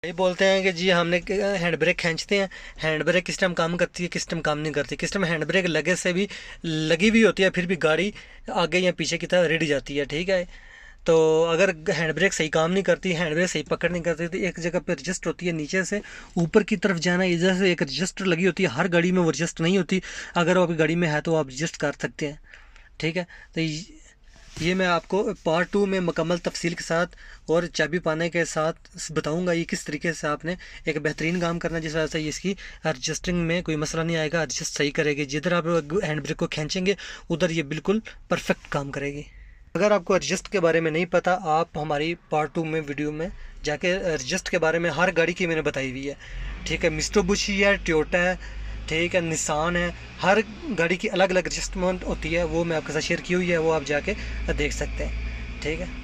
ये बोलते हैं कि जी हमने हैंड ब्रेक खींचते हैं, हैंड ब्रेक किस टाइम काम करती है, किस टाइम काम नहीं करती, किस टाइम हैंड ब्रेक लगे से भी लगी हुई होती है फिर भी गाड़ी आगे या पीछे की तरफ रेडी जाती है। ठीक है, तो अगर हैंड ब्रेक सही काम नहीं करती, हैंड ब्रेक सही पकड़ नहीं करती, तो एक जगह पर एडजस्ट होती है नीचे से ऊपर की तरफ जाना, इधर से एक एडजस्टर लगी होती है। हर गाड़ी में वो एडजस्ट नहीं होती, अगर वो आपकी गाड़ी में है तो आप एडजस्ट कर सकते हैं। ठीक है, तो ये मैं आपको पार्ट 2 में मुकम्मल तफसील के साथ और चाबी पाने के साथ बताऊंगा ये किस तरीके से आपने एक बेहतरीन काम करना, जिस वजह से इसकी एडजस्टिंग में कोई मसला नहीं आएगा, एडजस्ट सही करेगी। जिधर आप हैंड ब्रेक को खींचेंगे उधर ये बिल्कुल परफेक्ट काम करेगी। अगर आपको एडजस्ट के बारे में नहीं पता, आप हमारी पार्ट 2 में वीडियो में जाके एडजस्ट के बारे में हर गाड़ी की मैंने बताई हुई है। ठीक है, मित्सुबिशी है, टोयोटा है, ठीक है, निसान है, हर गाड़ी की अलग अलग एडजस्टमेंट होती है, वो मैं आपके साथ शेयर की हुई है, वो आप जाके देख सकते हैं। ठीक है।